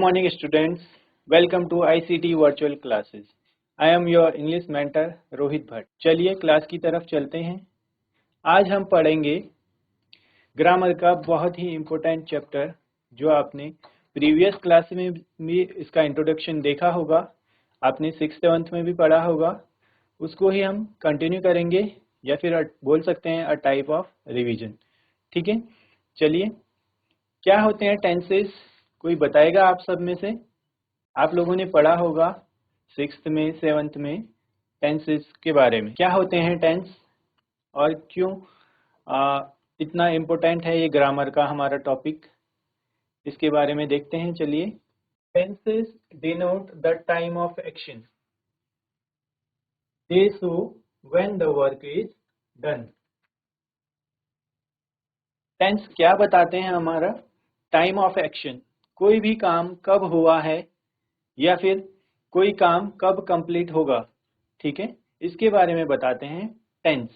morning students, welcome to ICT virtual classes. I am your English mentor Rohit Bhatt. चलिए class की तरफ चलते हैं। आज हम पढ़ेंगे ग्रामर का बहुत ही इम्पोर्टेंट चैप्टर जो आपने प्रीवियस क्लास में भी इसका इंट्रोडक्शन देखा होगा, आपने 6th 7th में भी पढ़ा होगा। उसको ही हम कंटिन्यू करेंगे या फिर बोल सकते हैं अ टाइप ऑफ रिवीजन। ठीक है, चलिए क्या होते हैं टेंसेस, कोई बताएगा आप सब में से? आप लोगों ने पढ़ा होगा 6th में 7th में टेंसेस के बारे में। क्या होते हैं टेंस और क्यों इतना इम्पोर्टेंट है ये ग्रामर का हमारा टॉपिक, इसके बारे में देखते हैं। चलिए, tenses denote the time of action, they show when the work is done. Tense क्या बताते हैं? हमारा टाइम ऑफ एक्शन, कोई भी काम कब हुआ है या फिर कोई काम कब कंप्लीट होगा, ठीक है, इसके बारे में बताते हैं टेंस।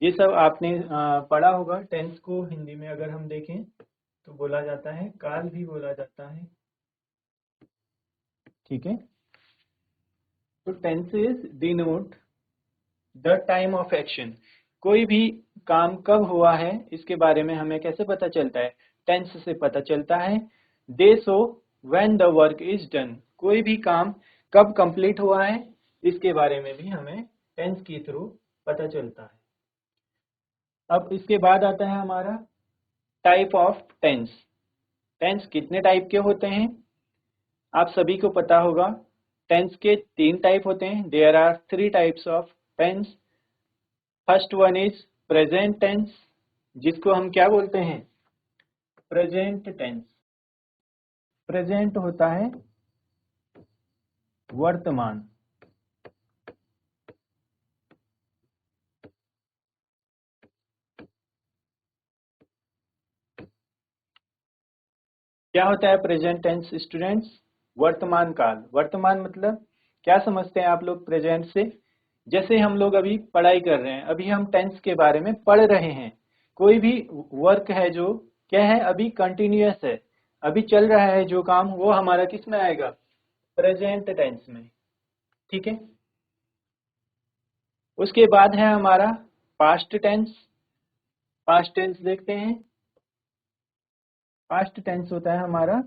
ये सब आपने पढ़ा होगा। टेंस को हिंदी में अगर हम देखें तो बोला जाता है, काल भी बोला जाता है, ठीक है। तो tenses denote the time of action, कोई भी काम कब हुआ है इसके बारे में हमें कैसे पता चलता है? टेंस से पता चलता है। दे show when the work is done, कोई भी काम कब कंप्लीट हुआ है इसके बारे में भी हमें टेंस के थ्रू पता चलता है। अब इसके बाद आता है हमारा टाइप ऑफ टेंस। टेंस कितने टाइप के होते हैं आप सभी को पता होगा। टेंस के 3 टाइप होते हैं। There are 3 types of tense. First one is present tense, जिसको हम क्या बोलते हैं? Present tense. प्रेजेंट होता है वर्तमान। क्या होता है प्रेजेंट टेंस स्टूडेंट्स? वर्तमान काल। वर्तमान मतलब क्या समझते हैं आप लोग प्रेजेंट से? जैसे हम लोग अभी पढ़ाई कर रहे हैं, अभी हम टेंस के बारे में पढ़ रहे हैं। कोई भी वर्क है जो क्या है, अभी कंटिन्यूअस है, अभी चल रहा है जो काम, वो हमारा किस में आएगा? प्रेजेंट टेंस में, ठीक है। उसके बाद है हमारा पास्ट टेंस। पास्ट टेंस देखते हैं। पास्ट टेंस होता है हमारा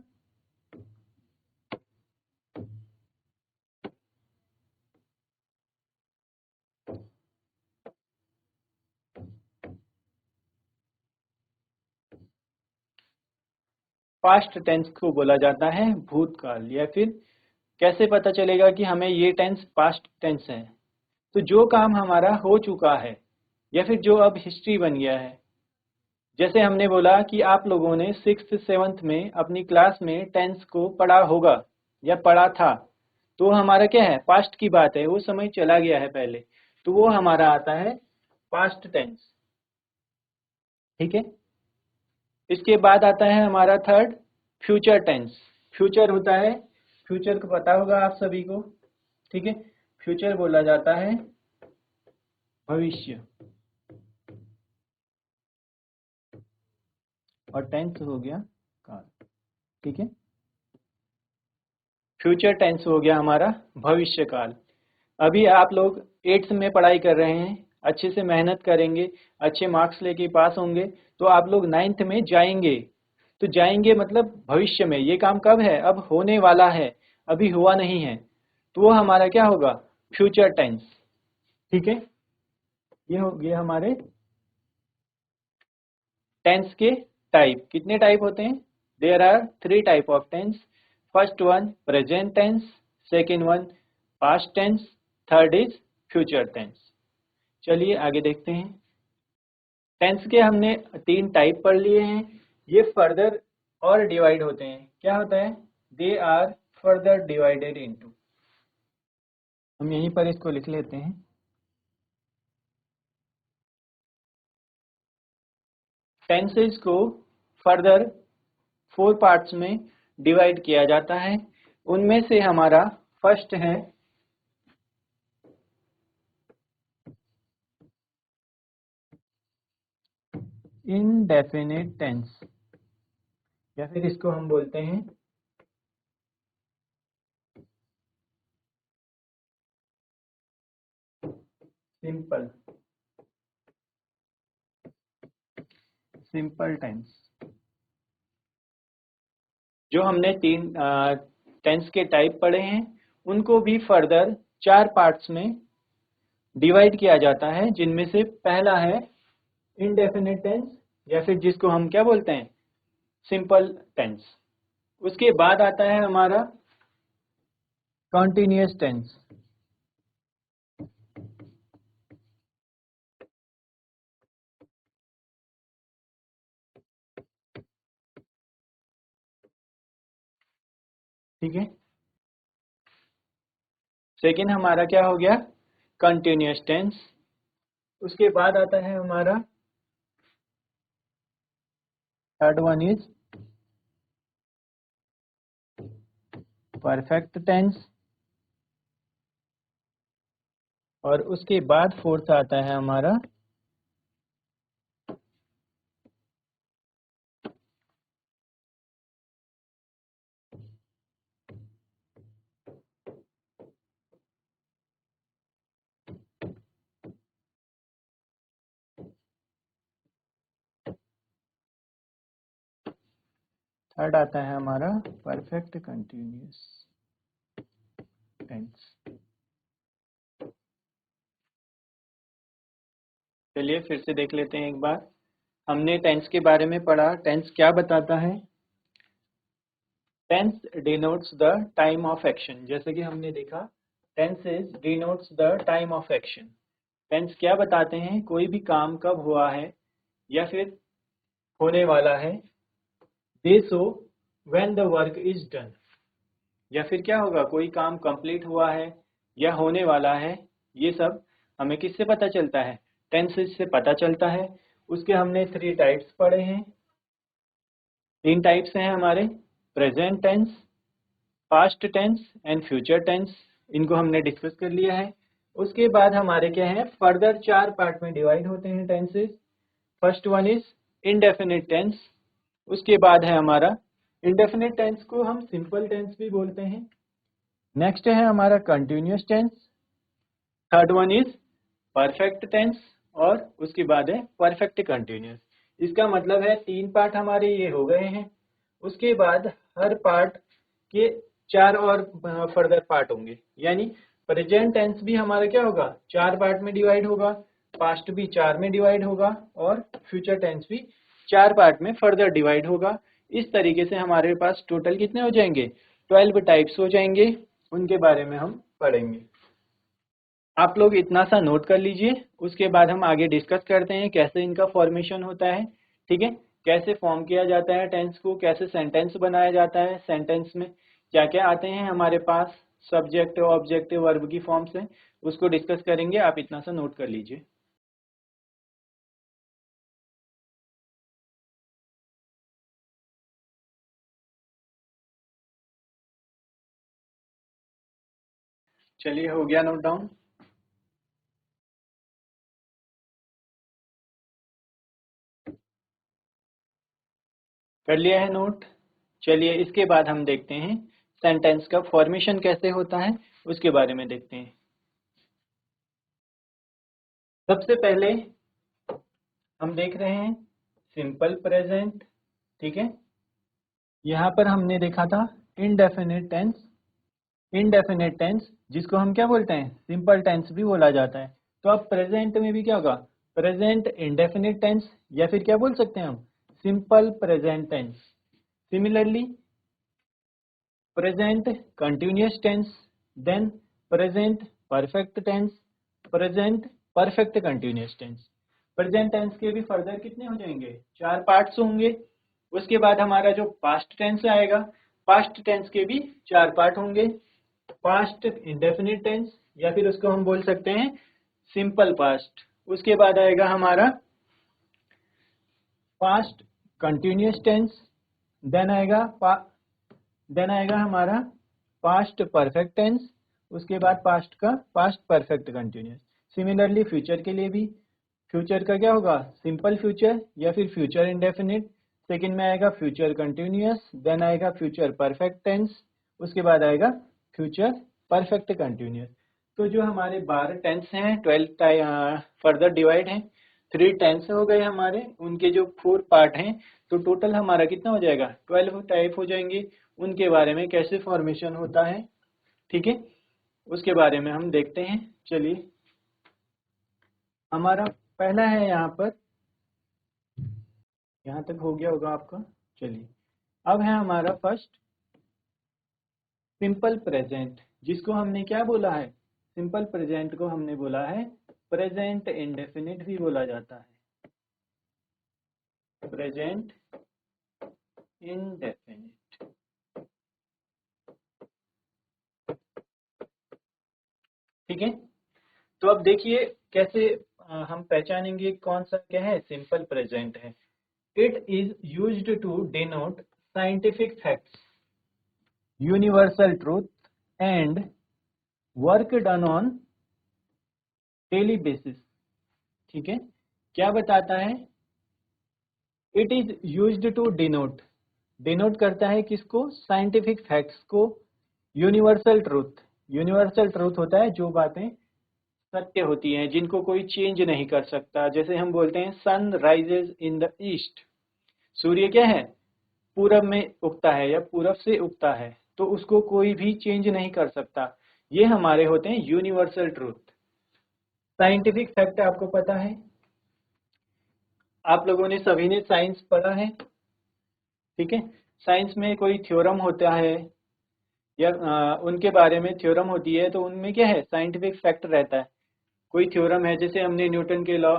पास्ट टेंस को बोला जाता है भूतकाल। या फिर कैसे पता चलेगा कि हमें ये टेंस पास्ट टेंस है? तो जो काम हमारा हो चुका है या फिर जो अब हिस्ट्री बन गया है। जैसे हमने बोला कि आप लोगों ने 6th 7th में अपनी क्लास में टेंस को पढ़ा होगा या पढ़ा था, तो हमारा क्या है? पास्ट की बात है, वो समय चला गया है पहले, तो वो हमारा आता है पास्ट टेंस, ठीक है। इसके बाद आता है हमारा थर्ड फ्यूचर टेंस। फ्यूचर होता है, फ्यूचर को पता होगा आप सभी को, ठीक है। फ्यूचर बोला जाता है भविष्य, और टेंस हो गया काल, ठीक है। फ्यूचर टेंस हो गया हमारा भविष्य काल। अभी आप लोग 8th में पढ़ाई कर रहे हैं, अच्छे से मेहनत करेंगे, अच्छे मार्क्स लेके पास होंगे, तो आप लोग 9th में जाएंगे। तो जाएंगे मतलब भविष्य में, ये काम कब है? अब होने वाला है, अभी हुआ नहीं है, तो वो हमारा क्या होगा? फ्यूचर टेंस, ठीक है। ये हो गया हमारे टेंस के टाइप। कितने टाइप होते हैं? There are 3 type of tense. First one present tense, second one past tense, third is future tense. चलिए आगे देखते हैं। टेंस के हमने 3 टाइप पढ़ लिए हैं। ये फर्दर और डिवाइड होते हैं। क्या होता है? They are further divided into, हम यहीं पर इसको लिख लेते हैं। टेंसेस को फर्दर 4 पार्ट्स में डिवाइड किया जाता है। उनमें से हमारा फर्स्ट है इनडेफिनिट टेंस, या फिर इसको हम बोलते हैं सिंपल सिंपल टेंस। जो हमने तीन टेंस के टाइप पढ़े हैं उनको भी फर्दर 4 पार्ट्स में डिवाइड किया जाता है, जिनमें से पहला है इंडेफिनिट टेंस या फिर जिसको हम क्या बोलते हैं, सिंपल टेंस। उसके बाद आता है हमारा कॉन्टिन्यूअस टेंस। ठीक है, सेकेंड हमारा क्या हो गया, कंटिन्यूअस टेंस। उसके बाद आता है हमारा third one is perfect tense, और उसके बाद फोर्थ आता है हमारा थर्ड आता है हमारा परफेक्ट कंटिन्यूअस टेंस। चलिए फिर से देख लेते हैं एक बार। हमने टेंस के बारे में पढ़ा, टेंस क्या बताता है। Tense denotes the time of action. जैसे कि हमने देखा, tenses denotes the time of action. Tense क्या बताते हैं, कोई भी काम कब हुआ है या फिर होने वाला है। दे show when the work is done, या फिर क्या होगा, कोई काम कंप्लीट हुआ है या होने वाला है। ये सब हमें किससे पता चलता है, टेंसेस से पता चलता है। उसके हमने 3 टाइप्स पढ़े हैं। 3 टाइप्स हैं हमारे, present tense, past tense and future tense. इनको हमने डिस्कस कर लिया है। उसके बाद हमारे क्या है, फर्दर 4 पार्ट में डिवाइड होते हैं tenses. First one is indefinite tense. उसके बाद है हमारा, इंडेफिनिट टेंस को हम सिंपल टेंस भी बोलते हैं। नेक्स्ट है हमारा continuous tense. Third one is perfect tense, और उसके बाद है परफेक्ट कंटिन्यूअस। इसका मतलब है 3 पार्ट हमारे ये हो गए हैं। उसके बाद हर पार्ट के 4 और फर्दर पार्ट होंगे, यानी प्रेजेंट टेंस भी हमारा क्या होगा, 4 पार्ट में डिवाइड होगा, पास्ट भी 4 में डिवाइड होगा, और फ्यूचर टेंस भी 4 पार्ट में फर्दर डिवाइड होगा। इस तरीके से हमारे पास टोटल कितने हो जाएंगे, 12 टाइप्स हो जाएंगे। उनके बारे में हम पढ़ेंगे। आप लोग इतना सा नोट कर लीजिए, उसके बाद हम आगे डिस्कस करते हैं कैसे इनका फॉर्मेशन होता है। ठीक है, कैसे फॉर्म किया जाता है टेंस को, कैसे सेंटेंस बनाया जाता है, सेंटेंस में क्या क्या आते हैं हमारे पास, सब्जेक्ट ऑब्जेक्ट वर्ब की फॉर्म से, उसको डिस्कस करेंगे। आप इतना सा नोट कर लीजिए। चलिए, हो गया नोट डाउन, कर लिया है नोट। चलिए इसके बाद हम देखते हैं सेंटेंस का फॉर्मेशन कैसे होता है, उसके बारे में देखते हैं। सबसे पहले हम देख रहे हैं सिंपल प्रेजेंट। ठीक है, यहाँ पर हमने देखा था इनडेफिनिट टेंस। इनडेफिनिट टेंस जिसको हम क्या बोलते हैं, सिंपल टेंस भी बोला जाता है। तो अब प्रेजेंट में भी क्या होगा, प्रेजेंट इंडेफिनिट टेंस, या फिर क्या बोल सकते हैं हम, simple present tense. Similarly present continuous tense, then present perfect tense, present perfect continuous tense. Present tense के भी फर्दर कितने हो जाएंगे, 4 पार्ट्स होंगे। उसके बाद हमारा जो पास्ट टेंस आएगा, पास्ट टेंस के भी 4 पार्ट होंगे। पास्ट इंडेफिनिट टेंस, या फिर उसको हम बोल सकते हैं सिंपल पास्ट। उसके बाद आएगा हमारा पास्ट कंटिन्यूअस टेंस, देन आएगा हमारा पास्ट परफेक्ट टेंस। उसके बाद पास्ट का past perfect continuous. Similarly future के लिए भी, फ्यूचर का क्या होगा, सिंपल फ्यूचर या फिर फ्यूचर इंडेफिनिट। सेकंड में आएगा फ्यूचर कंटिन्यूअस, देन आएगा फ्यूचर परफेक्ट टेंस, उसके बाद आएगा फ्यूचर परफेक्ट कंटिन्यूअस। तो जो हमारे 12 टेंस हैं 12 फर्दर डिवाइड हैं, 3 टेंस हो गए हमारे, उनके जो 4 पार्ट हैं, तो टोटल हमारा कितना हो जाएगा 12 टाइप हो जाएंगे। उनके बारे में कैसे फॉर्मेशन होता है, ठीक है, उसके बारे में हम देखते हैं। चलिए, हमारा पहला है यहाँ पर, यहाँ तक हो गया होगा आपका। चलिए, अब है हमारा फर्स्ट सिंपल प्रेजेंट, जिसको हमने क्या बोला है, सिंपल प्रेजेंट को हमने बोला है प्रेजेंट इंडेफिनिट भी बोला जाता है, प्रेजेंट इंडेफिनिट। ठीक है, तो अब देखिए कैसे हम पहचानेंगे कौन सा क्या है सिंपल प्रेजेंट है। It is used to denote scientific facts, universal truth and work done on daily basis. ठीक है, क्या बताता है, it is used to denote, denote करता है किसको, साइंटिफिक फैक्ट्स को, यूनिवर्सल ट्रूथ, यूनिवर्सल ट्रूथ होता है जो बातें सत्य होती हैं, जिनको कोई चेंज नहीं कर सकता। जैसे हम बोलते हैं sun rises in the east, सूर्य क्या है, पूरब में उगता है या पूरब से उगता है, तो उसको कोई भी चेंज नहीं कर सकता। ये हमारे होते हैं यूनिवर्सल ट्रूथ। साइंटिफिक फैक्ट आपको पता है, आप लोगों ने सभी ने साइंस पढ़ा है, ठीक है। साइंस में कोई थ्योरम होता है या उनके बारे में थ्योरम होती है, तो उनमें क्या है साइंटिफिक फैक्ट रहता है। कोई थ्योरम है, जैसे हमने न्यूटन के लॉ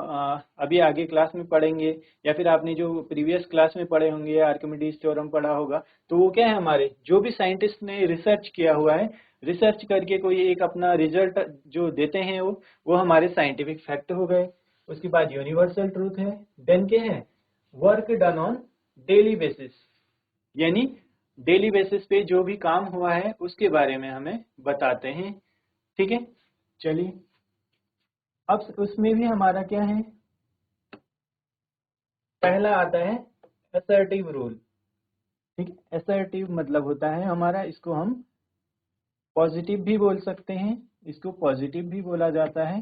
अभी आगे क्लास में पढ़ेंगे, या फिर आपने जो प्रीवियस क्लास में पढ़े होंगे आर्किमिडीज थ्योरम पढ़ा होगा, तो वो क्या है, हमारे जो भी साइंटिस्ट ने रिसर्च किया हुआ है, रिसर्च करके कोई एक अपना रिजल्ट जो देते हैं, वो हमारे साइंटिफिक फैक्ट हो गए। उसके बाद यूनिवर्सल ट्रूथ है, देन क्या है, work done on daily basis, यानी डेली बेसिस पे जो भी काम हुआ है उसके बारे में हमें बताते हैं। ठीक है, चलिए, अब उसमें भी हमारा क्या है, पहला आता है असर्टिव रूल। ठीक है, असर्टिव मतलब होता है हमारा, इसको हम पॉजिटिव भी बोल सकते हैं, इसको पॉजिटिव भी बोला जाता है।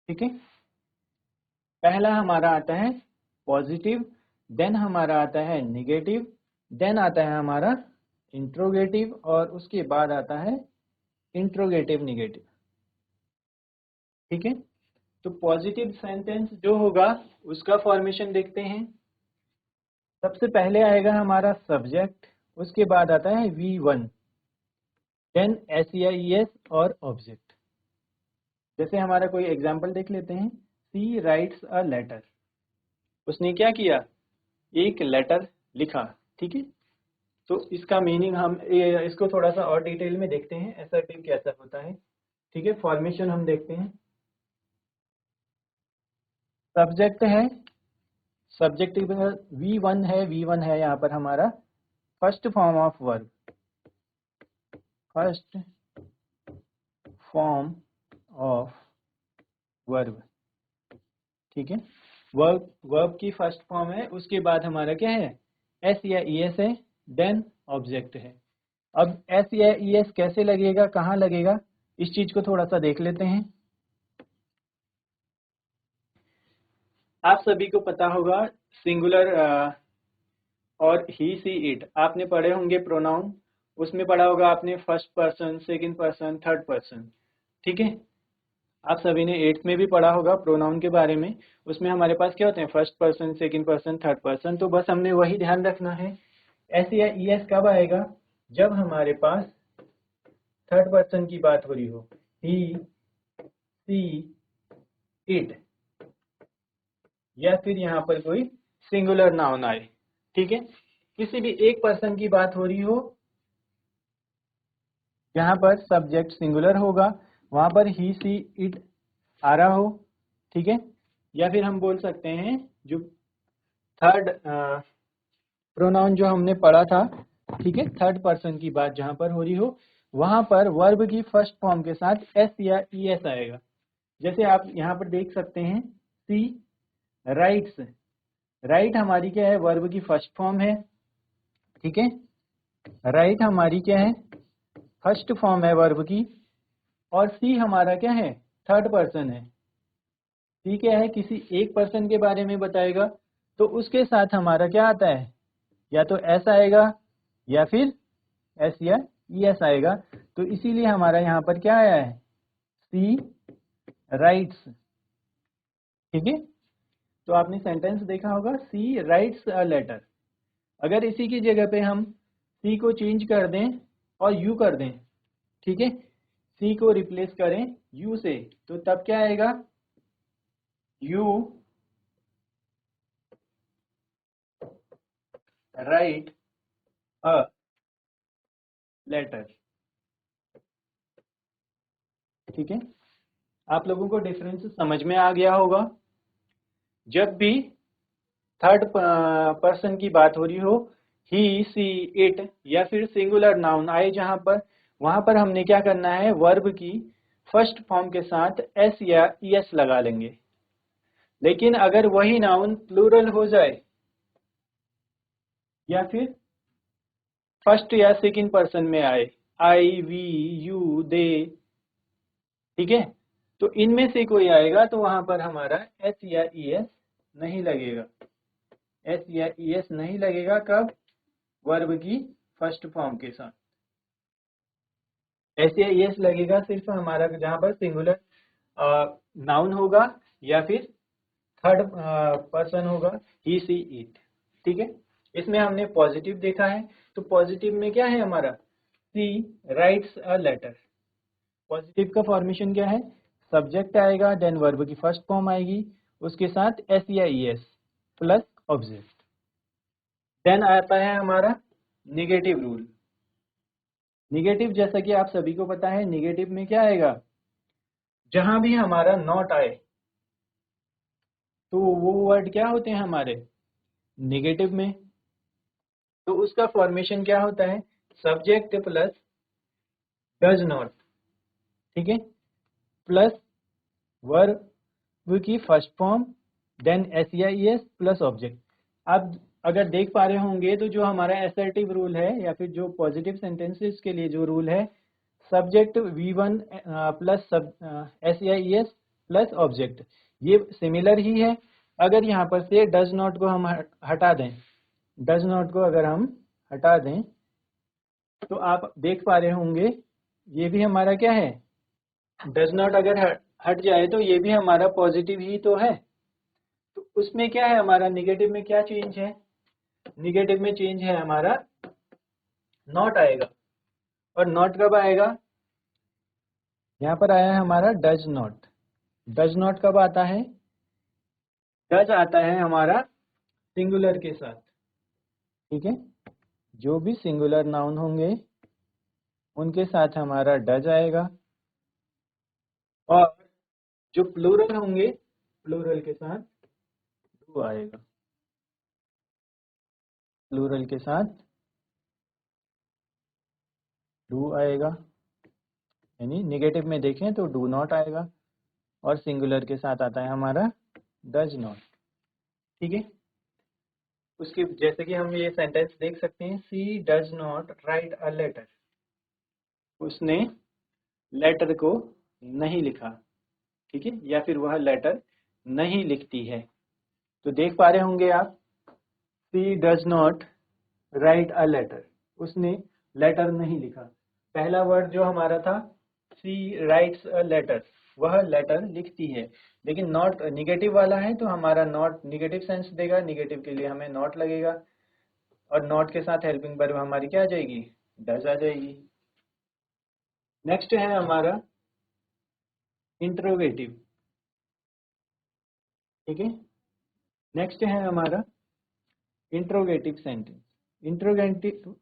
ठीक है, पहला हमारा आता है पॉजिटिव, देन हमारा आता है निगेटिव, देन आता है हमारा इंट्रोगेटिव, और उसके बाद आता है इंट्रोगेटिव निगेटिव। ठीक है, तो पॉजिटिव सेंटेंस जो होगा उसका फॉर्मेशन देखते हैं। सबसे पहले आएगा हमारा सब्जेक्ट, उसके बाद आता है V1, देन SEIS और ऑब्जेक्ट। जैसे हमारा कोई एग्जांपल देख लेते हैं, सी राइट्स अ लेटर, उसने क्या किया, एक लेटर लिखा। ठीक है, तो इसका मीनिंग हम इसको थोड़ा सा और डिटेल में देखते हैं, असर्टिव कैसा होता है। ठीक है, फॉर्मेशन हम देखते हैं। सब्जेक्ट है, सब्जेक्ट V1 है, V1 है यहाँ पर हमारा first form of verb, first form of verb. ठीक है, वर्ब, वर्ब की फर्स्ट फॉर्म है, उसके बाद हमारा क्या है, एस या ई एस है, देन ऑब्जेक्ट है। अब एस या ई एस कैसे लगेगा, कहाँ लगेगा, इस चीज को थोड़ा सा देख लेते हैं। आप सभी को पता होगा सिंगुलर और ही सी इट, आपने पढ़े होंगे प्रोनाउन, उसमें पढ़ा होगा आपने first person, second person, third person. ठीक है, आप सभी ने 8th में भी पढ़ा होगा प्रोनाउन के बारे में, उसमें हमारे पास क्या होते हैं, first person, second person, third person. तो बस हमने वही ध्यान रखना है। एस या ई एस कब आएगा, जब हमारे पास थर्ड पर्सन की बात हो रही हो, ही, सी, इट, या फिर यहाँ पर कोई सिंगुलर नाउन आए। ठीक है, किसी भी एक पर्सन की बात हो रही हो, यहाँ पर सब्जेक्ट सिंगुलर होगा, वहां पर ही, सी, इट आ रहा हो। ठीक है, या फिर हम बोल सकते हैं जो थर्ड प्रोनाउन जो हमने पढ़ा था, ठीक है, थर्ड पर्सन की बात जहां पर हो रही हो, वहां पर वर्ब की फर्स्ट फॉर्म के साथ एस या ई एस आएगा। जैसे आप यहाँ पर देख सकते हैं, सी राइट्स, राइट हमारी क्या है, वर्ब की फर्स्ट फॉर्म है। ठीक है, राइट हमारी क्या है, फर्स्ट फॉर्म है वर्ब की, और सी हमारा क्या है, थर्ड पर्सन है। सी क्या है, किसी एक पर्सन के बारे में बताएगा, तो उसके साथ हमारा क्या आता है, या तो एस आएगा या फिर एस या ई एस आएगा। तो इसीलिए हमारा यहाँ पर क्या आया है, सी राइट्स। ठीक है, तो आपने सेंटेंस देखा होगा, सी राइट्स अ लेटर। अगर इसी की जगह पे हम सी को चेंज कर दें और यू कर दें, ठीक है, सी को रिप्लेस करें यू से, तो तब क्या आएगा, यू राइट अ लेटर। ठीक है, आप लोगों को डिफरेंस समझ में आ गया होगा। जब भी थर्ड पर्सन की बात हो रही हो, ही सी इट या फिर सिंगुलर नाउन आए जहां पर, वहां पर हमने क्या करना है, वर्ब की फर्स्ट फॉर्म के साथ एस या ईएस लगा लेंगे। लेकिन अगर वही नाउन प्लूरल हो जाए या फिर फर्स्ट या सेकंड पर्सन में आए, आई वी यू दे, ठीक है, तो इनमें से कोई आएगा तो वहां पर हमारा एस या ईएस नहीं लगेगा। एस या ईएस नहीं लगेगा, कब, वर्ब की फर्स्ट फॉर्म के साथ। एस या ईएस लगेगा सिर्फ हमारा जहां पर सिंगुलर नाउन होगा या फिर थर्ड पर्सन होगा, ही सी इट। ठीक है, इसमें हमने पॉजिटिव देखा है, तो पॉजिटिव में क्या है हमारा, सी राइट्स अ लेटर। पॉजिटिव का फॉर्मेशन क्या है, सब्जेक्ट आएगा, देन वर्ब की फर्स्ट फॉर्म आएगी, उसके साथ एस या ईएस प्लस ऑब्जेक्ट। देन आता है हमारा निगेटिव रूल। निगेटिव जैसा कि आप सभी को पता है, निगेटिव में क्या आएगा, जहां भी हमारा नॉट आए तो वो वर्ड क्या होते हैं हमारे, निगेटिव में। तो उसका फॉर्मेशन क्या होता है, सब्जेक्ट प्लस डज नॉट, ठीक है, प्लस वर्ब की फर्स्ट फॉर्म, देन एस या एस प्लस ऑब्जेक्ट। आप अगर देख पा रहे होंगे तो जो हमारा असर्टिव रूल है या फिर जो पॉजिटिव सेंटेंसेस के लिए जो रूल है, सब्जेक्ट V1 प्लस एस या एस प्लस ऑब्जेक्ट, ये सिमिलर ही है। अगर यहाँ पर से डज नॉट को हम हटा दें, डज नॉट को अगर हम हटा दें, तो आप देख पा रहे होंगे ये भी हमारा क्या है, डज नॉट अगर हट जाए तो ये भी हमारा पॉजिटिव ही तो है। तो उसमें क्या है हमारा, निगेटिव में क्या चेंज है, निगेटिव में चेंज है हमारा नॉट आएगा। और नॉट कब आएगा, यहाँ पर आया है हमारा डज नॉट। डज नॉट कब आता है, डज आता है हमारा सिंगुलर के साथ। ठीक है, जो भी सिंगुलर नाउन होंगे उनके साथ हमारा डज आएगा, और जो प्लूरल होंगे प्लूरल के साथ डू आएगा। प्लूरल के साथ डू आएगा, यानी निगेटिव में देखें तो डू नॉट आएगा, और सिंगुलर के साथ आता है हमारा डज नॉट। ठीक है, उसके जैसे कि हम ये सेंटेंस देख सकते हैं, she does not write a letter. उसने लेटर को नहीं लिखा, ठीक है, या फिर वह लेटर नहीं लिखती है। तो देख पा रहे होंगे आप, she does not write a letter, उसने लेटर नहीं लिखा। पहला वर्ड जो हमारा था, सी राइट्स अ लेटर, वह लेटर लिखती है। लेकिन नॉट निगेटिव वाला है तो हमारा नॉट निगेटिव सेंस देगा, निगेटिव के लिए हमें नॉट लगेगा, और नॉट के साथ हेल्पिंग वर्ब हमारी क्या आ जाएगी, डज आ जाएगी। नेक्स्ट है हमारा इंट्रोगेटिव। ठीक है, नेक्स्ट है हमारा इंट्रोगेटिव सेंटेंस। इंट्रोगेटिव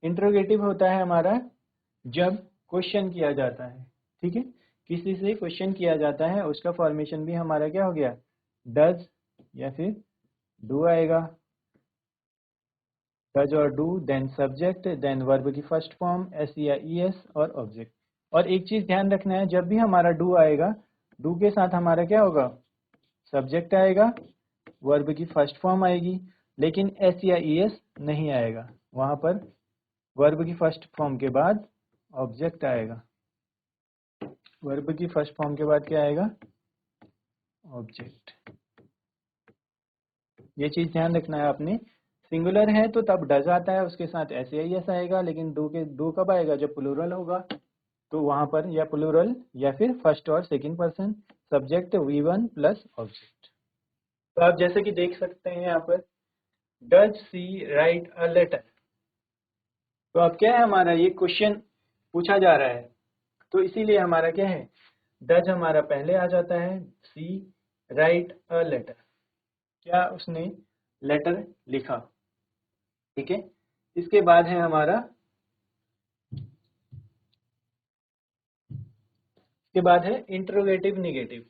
इंट्रोगेटिव होता है हमारा जब क्वेश्चन किया जाता है। ठीक है, किसी से क्वेश्चन किया जाता है, उसका फॉर्मेशन भी हमारा क्या हो गया, डज या फिर डू आएगा। डज और do, then subject, then verb की फर्स्ट फॉर्म एस या ई एस और ऑब्जेक्ट। और एक चीज ध्यान रखना है, जब भी हमारा डू आएगा, डू के साथ हमारा क्या होगा, सब्जेक्ट आएगा, वर्ब की फर्स्ट फॉर्म आएगी, लेकिन एस या ई एस नहीं आएगा, वहां पर वर्ब की फर्स्ट फॉर्म के बाद ऑब्जेक्ट आएगा। वर्ब की फर्स्ट फॉर्म के बाद क्या आएगा? ऑब्जेक्ट। ये चीज ध्यान रखना है आपने। सिंगुलर है तो तब डज आता है, उसके साथ एस आएगा, लेकिन दो कब आएगा? जब प्लूरल होगा तो वहां पर या प्लूरल या फिर फर्स्ट और second person, subject V1 plus object. तो आप जैसे कि देख सकते हैं यहाँ पर does she write a letter. तो अब क्या है हमारा, ये क्वेश्चन पूछा जा रहा है तो इसीलिए हमारा क्या है, डज हमारा पहले आ जाता है, सी राइट अ लेटर, क्या उसने लेटर लिखा। ठीक है, इसके बाद है हमारा, इसके बाद है इंट्रोगेटिव निगेटिव।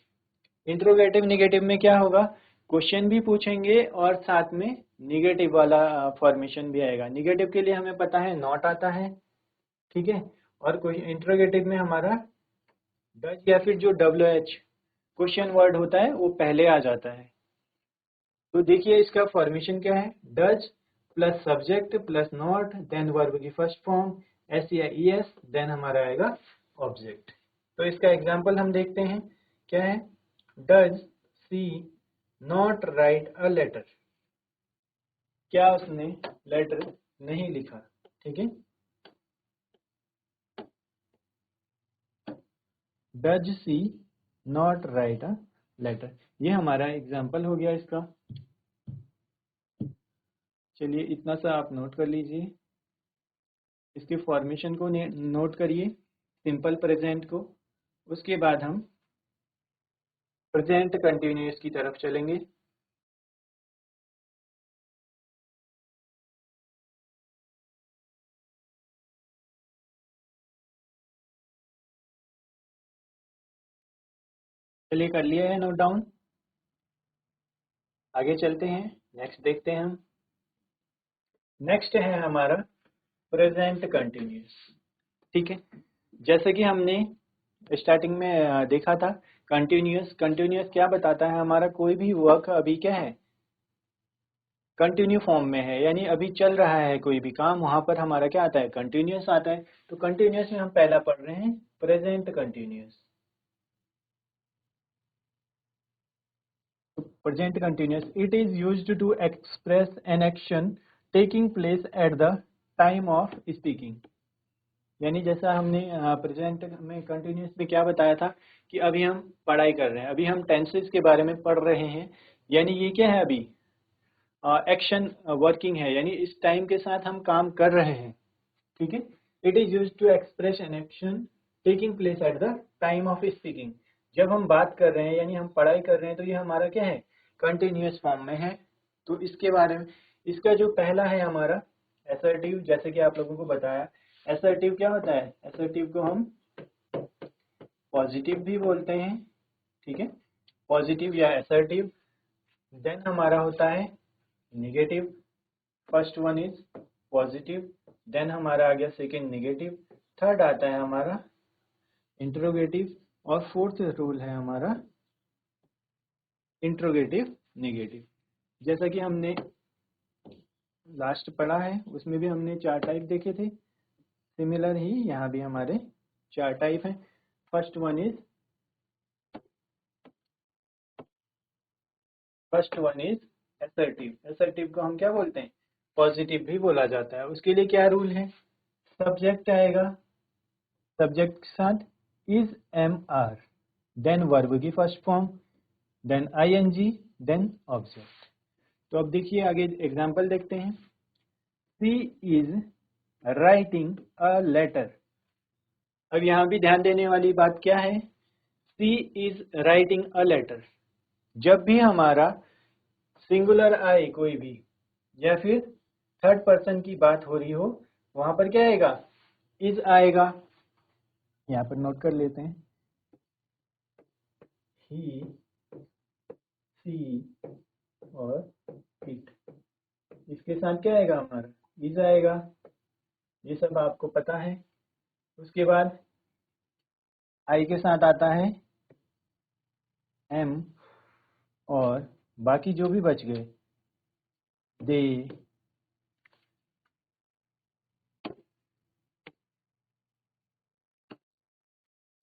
इंट्रोगेटिव निगेटिव में क्या होगा, क्वेश्चन भी पूछेंगे और साथ में निगेटिव वाला फॉर्मेशन भी आएगा। निगेटिव के लिए हमें पता है नॉट आता है, ठीक है, और कोई इंट्रोगेटिव में हमारा डज या फिर जो WH क्वेश्चन वर्ड होता है वो पहले आ जाता है। तो देखिए इसका फॉर्मेशन क्या है, does plus subject plus not then verb की फर्स्ट फॉर्म एस या ES देन हमारा आएगा ऑब्जेक्ट। तो इसका एग्जांपल हम देखते हैं, क्या है, does she not write a letter, क्या उसने लेटर नहीं लिखा। ठीक है, does she not write a letter, ये हमारा एग्जांपल हो गया इसका। चलिए इतना सा आप नोट कर लीजिए, इसके फॉर्मेशन को नोट करिए, सिंपल प्रेजेंट को। उसके बाद हम प्रेजेंट कंटिन्यूअस की तरफ चलेंगे। चलिए कर लिया है नोट डाउन, आगे चलते हैं, नेक्स्ट देखते हैं हम। नेक्स्ट है हमारा प्रेजेंट कंटिन्यूअस। ठीक है, जैसे कि हमने स्टार्टिंग में देखा था, कंटिन्यूअस, कंटिन्यूअस क्या बताता है, हमारा कोई भी वर्क अभी क्या है, कंटिन्यू फॉर्म में है, यानी अभी चल रहा है कोई भी काम, वहां पर हमारा क्या आता है, कंटिन्यूअस आता है। तो कंटिन्यूअस में हम पहला पढ़ रहे हैं present continuous. Present continuous, it is used to express an action taking place at the time of speaking। यानी जैसा हमने प्रेजेंट में कंटिन्यूस में क्या बताया था कि अभी हम पढ़ाई कर रहे हैं, अभी हम टेंसेस के बारे में पढ़ रहे हैं, यानी ये क्या है, अभी एक्शन वर्किंग है, यानी इस टाइम के साथ हम काम कर रहे हैं। ठीक है, it is use to express an action taking place at the time of speaking. जब हम बात कर रहे हैं यानी हम पढ़ाई कर रहे हैं तो ये हमारा क्या है, कंटिन्यूअस फॉर्म में है। तो इसके बारे में, इसका जो पहला है हमारा असर्टिव, जैसे कि आप लोगों को बताया, असर्टिव क्या होता है, असर्टिव को हम पॉजिटिव भी बोलते हैं। ठीक है, पॉजिटिव या असर्टिव। देन हमारा होता है negative, first one is positive, then हमारा आ गया सेकेंड निगेटिव, थर्ड आता है हमारा इंट्रोगेटिव, और फोर्थ रूल है हमारा इंट्रोगेटिव निगेटिव। जैसा कि हमने लास्ट पढ़ा है उसमें भी हमने 4 टाइप देखे थे, सिमिलर ही यहाँ भी हमारे 4 टाइप हैं। First one is assertive. Assertive को हम क्या बोलते हैं, पॉजिटिव भी बोला जाता है। उसके लिए क्या रूल है, सब्जेक्ट आएगा, सब्जेक्ट के साथ इज MR, देन वर्ब की first form, then ING, then object. तो अब देखिए आगे एग्जांपल देखते हैं। She is writing a letter. अब यहाँ भी ध्यान देने वाली बात क्या है, she is writing a letter, जब भी हमारा सिंगुलर आए कोई भी या फिर थर्ड पर्सन की बात हो रही हो, वहां पर क्या आएगा, इज आएगा। यहाँ पर नोट कर लेते हैं, ही, सी और इट, इसके साथ क्या आएगा हमारा, इज आएगा। ये सब आपको पता है। उसके बाद आई के साथ आता है M, और बाकी जो भी बच गए, दे,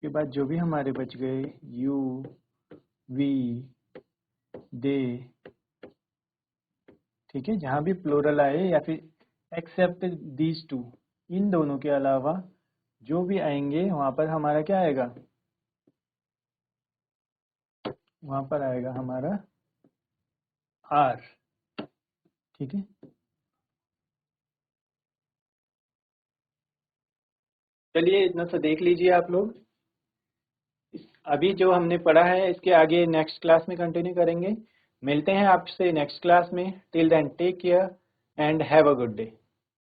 उसके बाद जो भी हमारे बच गए यू, वी, दे, ठीक है, जहां भी प्लूरल आए या फिर एक्सेप्ट दीज टू, इन दोनों के अलावा जो भी आएंगे वहां पर हमारा क्या आएगा, वहां पर आएगा हमारा आर। ठीक है, चलिए इतना सा देख लीजिए आप लोग। अभी जो हमने पढ़ा है इसके आगे नेक्स्ट क्लास में कंटिन्यू करेंगे। मिलते हैं आपसे नेक्स्ट क्लास में। Till then take care and have a good day.